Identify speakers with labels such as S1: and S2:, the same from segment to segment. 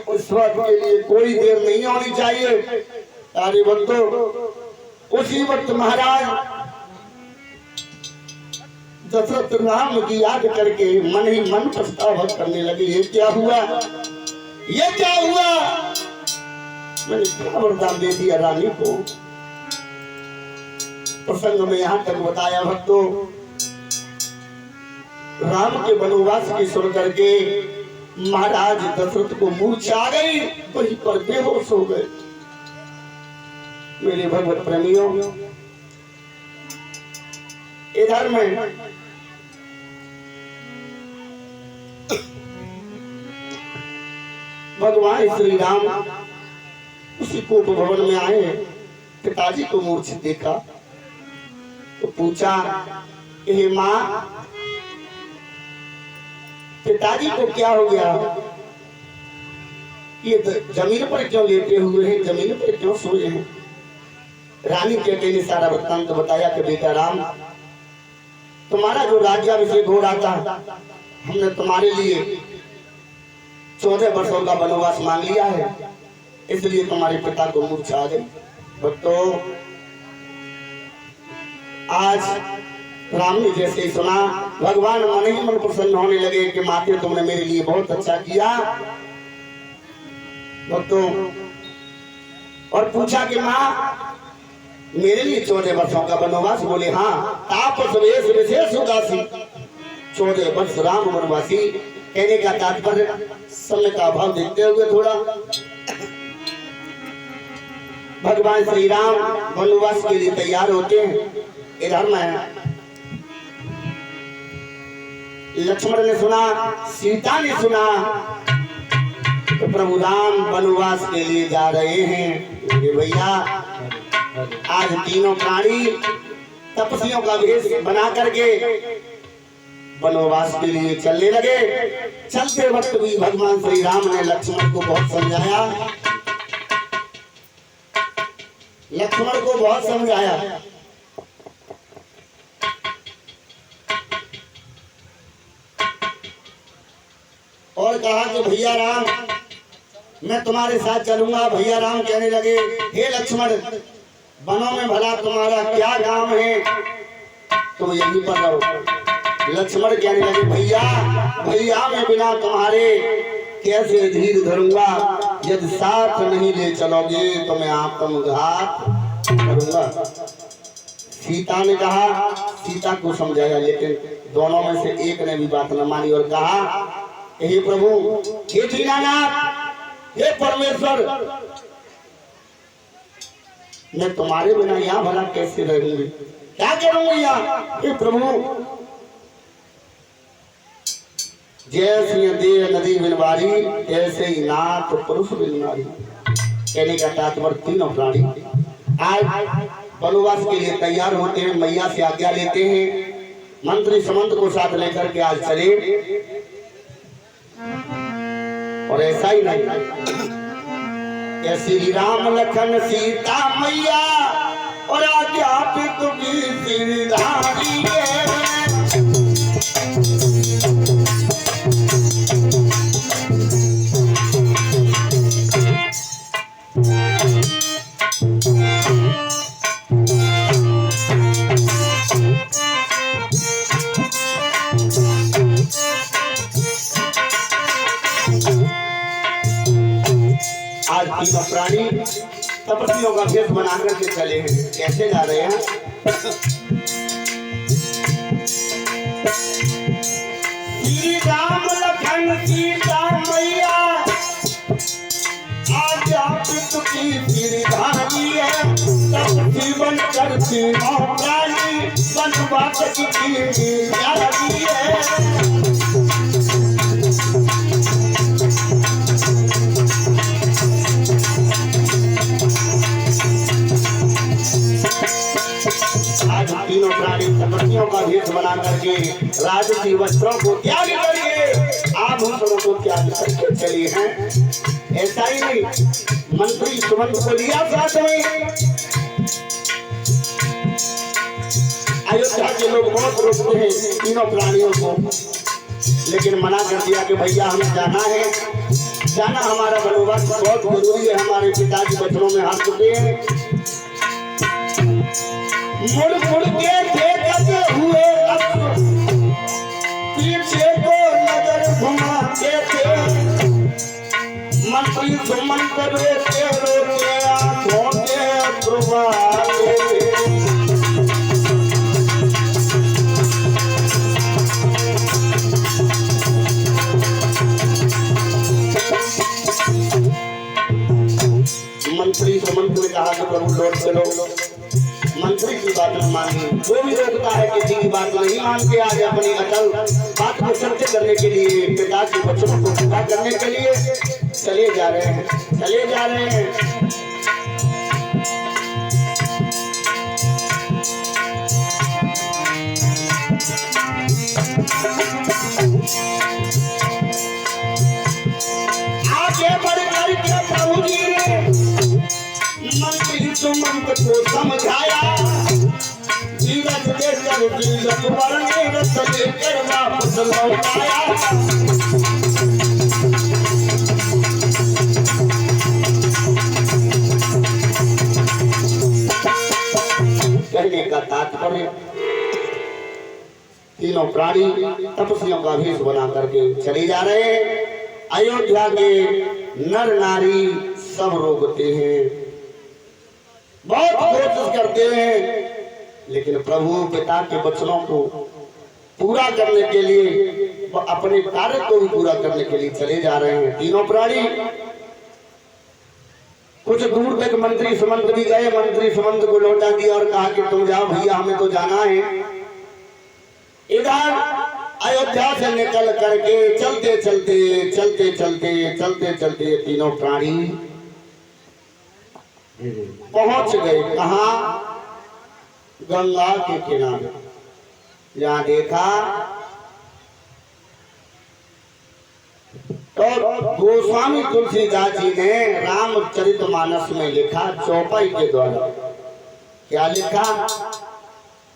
S1: इस वक्त के लिए कोई देर नहीं होनी चाहिए। अरे भक्तों, उसी वक्त महाराज दशरथ राम की याद करके मन ही मन पछतावा करने लगे। ये क्या हुआ, ये क्या हुआ, मैंने क्या वरदान दे दिया रानी को। प्रसंग में यहाँ तक बताया भक्तों, राम के वनवास की सुन करके महाराज दशरथ को मूर्छा आ गई, वहीं पर बेहोश हो गए। मेरे भगवत प्रेमियों, इधर में भगवान श्री राम उसी कोप भवन में आए, पिताजी को मूर्छित देखा तो पूछा, हे माँ, पिताजी को क्या हो गया, ये जमीन पर क्यों लेटे हुए हैं, जमीन पर क्यों सोए हैं। रानी बेटे ने सारा वृत्तांत बताया कि बेटा राम, तुम्हारा जो राज्याभिषेक हो रहा था, हमने तुम्हारे लिए 14 वर्षों का वनवास मांग लिया है, इसलिए तुम्हारे पिता को मूर्छा आ गई। भक्तों, आज राम ने जैसे ही सुना, भगवान मन ही मन प्रसन्न होने लगे कि माते, तुमने मेरे लिए बहुत अच्छा किया। भक्तों, और पूछा कि माँ, मेरे लिए 14 वर्षों का वनवास, बोले हाँ। तापस वेश विशेष उदासी, 14 वर्ष राम वनवासी। कहने का तात्पर्य समय का अभाव देखते हुए थोड़ा भगवान श्री राम वनवास के लिए तैयार होते हैं। इधर में लक्ष्मण ने सुना, सीता ने सुना तो प्रभु राम वनवास के लिए जा रहे हैं। भैया, आज तीनों प्राणी तपस्वियों का वेश बना करके वनवास के लिए चलने लगे। चलते वक्त भी भगवान श्री राम ने लक्ष्मण को बहुत समझाया, लक्ष्मण को बहुत समझाया। और कहा कि भैया राम, मैं तुम्हारे साथ चलूंगा। भैया राम कहने लगे, हे लक्ष्मण, वनों में भला तुम्हारा क्या काम है, तुम यहीं पर रहो। लक्ष्मण कहने लगे, भैया भैया, मैं बिना तुम्हारे कैसे धीर धरूंगा, यदि साथ नहीं ले चलोगे तो मैं आत्मघात करूंगा। सीता ने कहा, सीता को समझाया, लेकिन दोनों में से एक ने भी बात न मानी और कहा, हे प्रभु, हे दीनानाथ, हे परमेश्वर, मैं तुम्हारे बिना यहाँ भला कैसे रहूंगी, क्या करूंगी यहाँ। हे प्रभु, जैसे देह नदी बिन बारी, ऐसे ही नाथ पुरुष बिन नारी। कहने का तात्पर्य तीनों प्राणी आज वनवास के लिए तैयार होते हैं, मैया से आज्ञा लेते हैं, मंत्री समंत को साथ लेकर के आज चले। और ऐसा ही नहीं, श्री राम लखन सीता मैया और आज्ञापित की गिरधारी है। आज तीनों प्राणी तपस्वियों का भेष बना करके चले हैं। कैसे जा रहे हैं? श्री राम लखन सीता मैया आज्ञापित की गिरधारी है। तपस्वी बन कर तीनों प्राणी वनवास की गिरधारी है। तीनों प्राणी तपस्वियों का भेष बना करके राजसी वस्त्रों को त्याग करके आभूषणों को त्याग करके चले हैं। ऐसा ही नहीं, मंत्री सुमंत को लिया साथ में। अयोध्या के लोग बहुत रोकते हैं तीनों प्राणियों को, लेकिन मना कर दिया कि भैया हमें जाना है। जाना हमारा मनोबल बहुत जरूरी है। हमारे पिताजी बचनों में हाथ चुके हैं। मुड़ मुड़ के देखते हुए पीछे को नजर घुमाते थे। मंत्री सुमंत रोते रोते आंखों के अश्रुआते थे। मंत्री सुमंत ने कहा कि प्रभु लौट चलो। मंत्री की बात नहीं मानी। जो भी रोकता है किसी की बात नहीं मान के आज अपनी अटल बात को सत्य करने के लिए, पिता के वचनों को पूरा करने के लिए चले जा रहे हैं, चले जा रहे हैं। आगे बढ़ करके प्रभु जी ने मंत्री सुमंत को समझाया। जीरत देकर जीरत वरने रस लेकर वापस लौटाया। कहने का तात्पर्य तीनों प्राणी तपस्वियों का भेष बना करके चले जा रहे हैं। अयोध्या के नर नारी सब रोकते हैं, बहुत कोशिश करते हैं, लेकिन प्रभु पिता के वचनों को पूरा करने के लिए, अपने कार्य को भी पूरा करने के लिए चले जा रहे हैं तीनों प्राणी। कुछ दूर तक मंत्री सुमंत भी गए। मंत्री सुमंत को लौटा दिया और कहा कि तुम जाओ भैया, हमें तो जाना है। इधर अयोध्या से निकल करके चलते चलते चलते चलते चलते चलते तीनों प्राणी पहुंच गए। कहा? गंगा के किनारे। जहां देखा तो गोस्वामी तुलसीदास जी ने रामचरितमानस में लिखा चौपाई के द्वारा। क्या लिखा?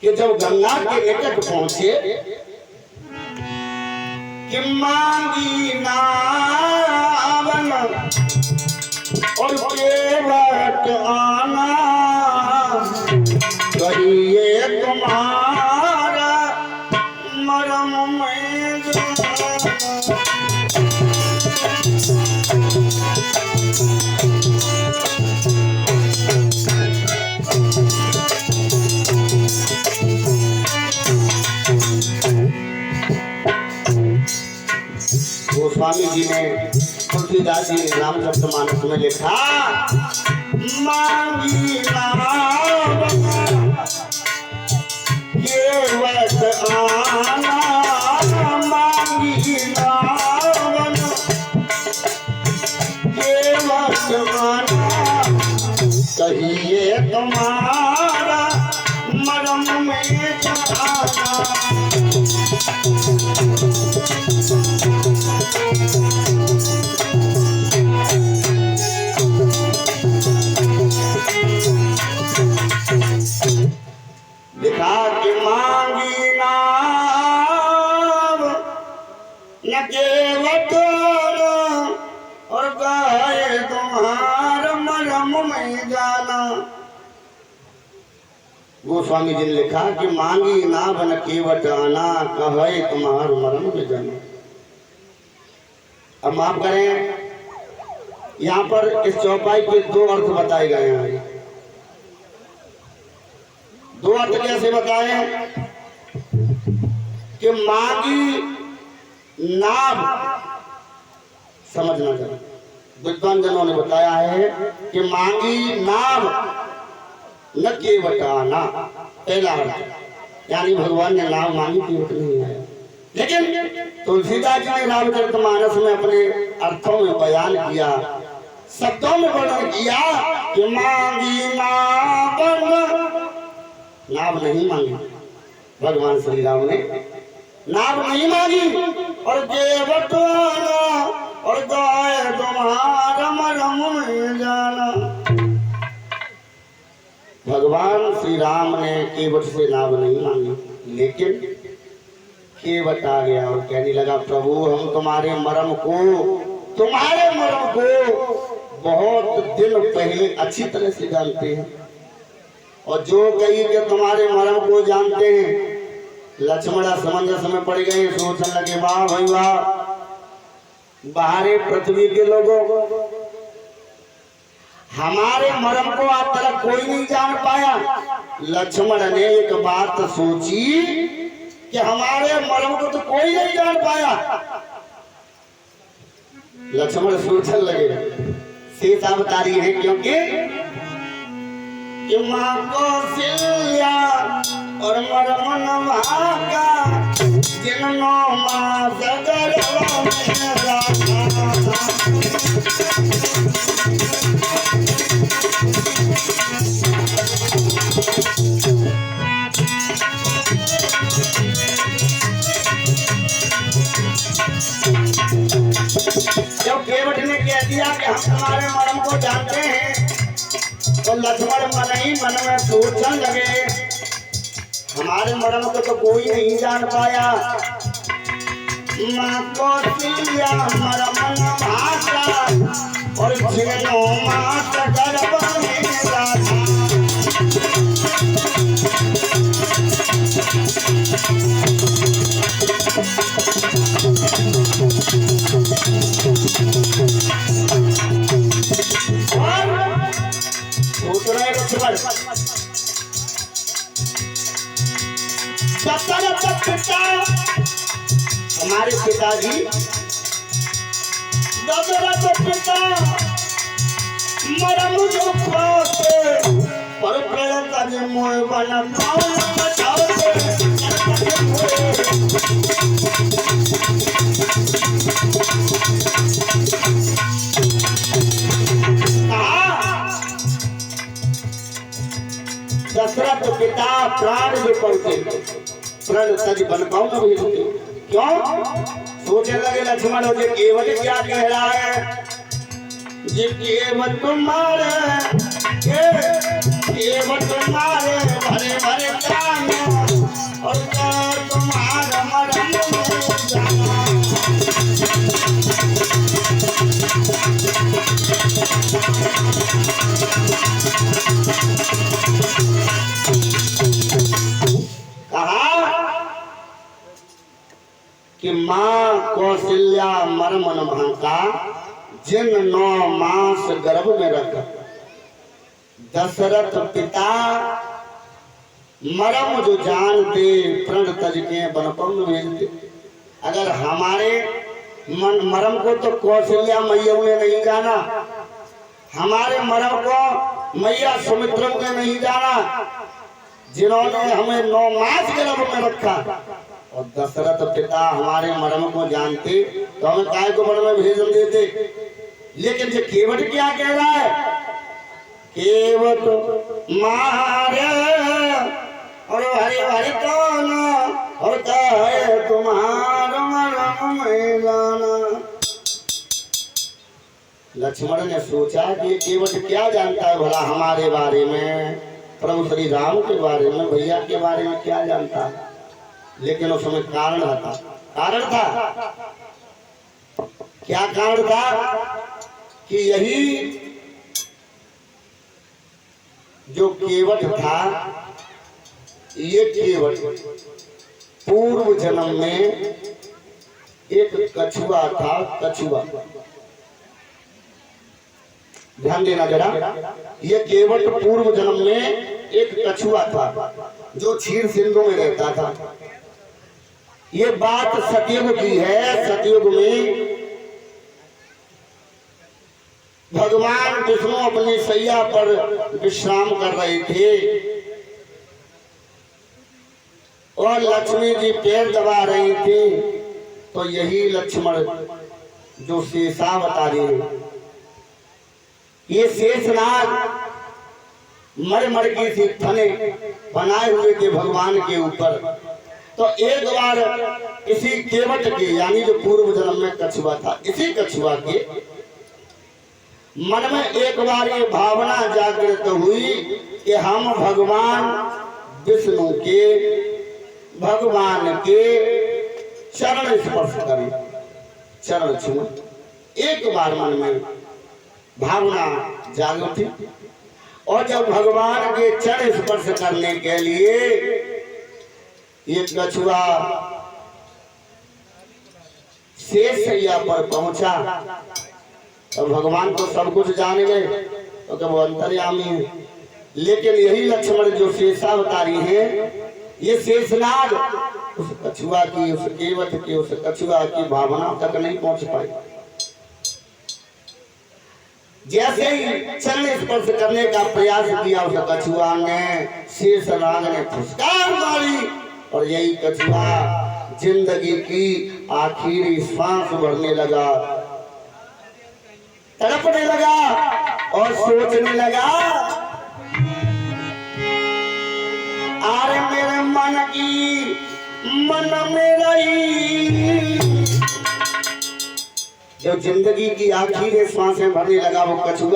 S1: कि जब गंगा के निकट पहुंचे कि मांगी नावन और केवट आना, कहिए तुम्हारा मरम में जाना। गोस्वामी जी ने तुलसीदास जी ने रामचरितमानस में लिखा मांगी नावन केवट आना, मांगी नावन केवट आना, कहिए तुम्हारा मरम में जाना। लिखा कि मांगी नाम न केवट और कहे तुम्हार मरम में जाना। गोस्वामी जी ने लिखा कि मांगी नाम न केवट आना, कहे तुम्हार मरम में जाना। अब माफ करें, यहाँ पर इस चौपाई के दो अर्थ बताए गए हैं। दो अर्थ कैसे बताए? कि मांगी नाव समझना चाहिए। विद्वान जनों ने बताया है कि मांगी नाव न केवट आना, पहला अर्थ, यानी भगवान ने नाव मांगी, केवट नहीं आया। लेकिन तुलसीदास जी ने रामचरितमानस में अपने अर्थों में बयान किया, शब्दों में वर्णन किया कि मांगी नाव नहीं मांगी। भगवान श्री राम ने नाव नहीं मांगी और केवट आना और गाय तुम्हारा मरम में जाना। भगवान श्री राम ने केवट से नाव नहीं मांगी, लेकिन केवट आ गया और कहने लगा प्रभु हम तुम्हारे मरम को तुम्हारे मर्म को बहुत दिन पहले अच्छी तरह से जानते हैं, और जो कही कि तुम्हारे मर्म को जानते हैं। लक्ष्मण समंजस में पड़ गए, सोचने लगे वाह भाई वाह, बाहरी पृथ्वी के लोगों हमारे मर्म को आज तक कोई नहीं जान पाया। लक्ष्मण ने एक बात सोची कि हमारे मर्म को तो कोई नहीं जान पाया। लक्ष्मण सोचने लगे, सीतावतारी है क्योंकि माँ कौशल्या और मर्म नवाका जिन्हों माँ सगर जब केवट ने कह दिया कि हम तुम्हारे मर्म को जानते हैं, तो लक्ष्मण मन ही मन में सोचने लगे हमारे मर्म को तो कोई नहीं जान पाया। माँ कौशल्या मर्म भाषा और जिन्हों माँ सगर हमारे पिताजी दशरथ पिता मरम जो खोते पर प्रेम का जो मोह बना पावन बचाओते दशरथ पिता प्राण जो पड़ते प्रण तज बन पाऊं ना भेजते। क्यों सोचने लगे लक्ष्मण, मुझे केवट क्या कह रहा है, ये केवट तुम्हारे भरे भरे कान और तुम्हारा मरम कि माँ कौशल्या मर्म न भांका जिन 9 मास गर्भ में रख। दशरथ पिता मर्म जो जानते प्रण तज के बनपन भेजते। अगर हमारे मर्म को तो कौशल्या मैया ने नहीं जाना, हमारे मर्म को मैया सुमित्रा ने नहीं जाना, जिन्होंने हमें 9 मास गर्भ में रखा। और दशरथ पिता हमारे मर्म को जानते तो हमें काय को वन में भेज देते। लेकिन ये केवट क्या कह रहा है, केवट मारे और हरे हरे कौन और कहे तुम्हारा मर्म में जाना। लक्ष्मण ने सोचा कि केवट क्या जानता है भला हमारे बारे में, प्रभु श्री राम के बारे में, भैया के बारे में क्या जानता है। लेकिन उस समय कारण था क्या कारण था कि यही जो केवट था, ये केवट पूर्व जन्म में एक कछुआ था। कछुआ, ध्यान देना जरा, ये केवट पूर्व जन्म में एक कछुआ था जो क्षीर सिंधु में रहता था। ये बात सतयुग की है। सतयुग में भगवान विष्णु अपनी सैया पर विश्राम कर रहे थे और लक्ष्मी जी पैर दबा रही थी। तो यही लक्ष्मण जो शेषावतारी है, ये शेषनाग मर की सी फने बनाए हुए थे भगवान के ऊपर। तो एक बार इसी केवट के यानी जो पूर्व जन्म में कछुआ था, इसी कछुआ के मन में एक बार ये भावना जागृत हुई कि हम भगवान विष्णु के, भगवान के चरण स्पर्श करें, चरण छुएं। एक बार मन में भावना जाग उठी और जब भगवान के चरण स्पर्श करने के लिए ये कछुआ शेषैया पर पहुंचा तो भगवान तो सब कुछ जान गए तो वो अंतर्यामी है। लेकिन यही लक्ष्मण जो शेषावतारी है, ये शेषनाग उस कछुआ की, उस केवट की, उस कछुआ की भावना तक नहीं पहुंच पाई। जैसे ही चरण स्पर्श करने का प्रयास किया उस कछुआ ने, शेषनाग ने फुसकार मारी और यही कछुआ जिंदगी की आखिरी सांस भरने लगा, तड़पने लगा और सोचने लगा, अरे मेरे मन की मन में रही। जो जिंदगी की आखिरी सांसें भरने लगा वो कछुआ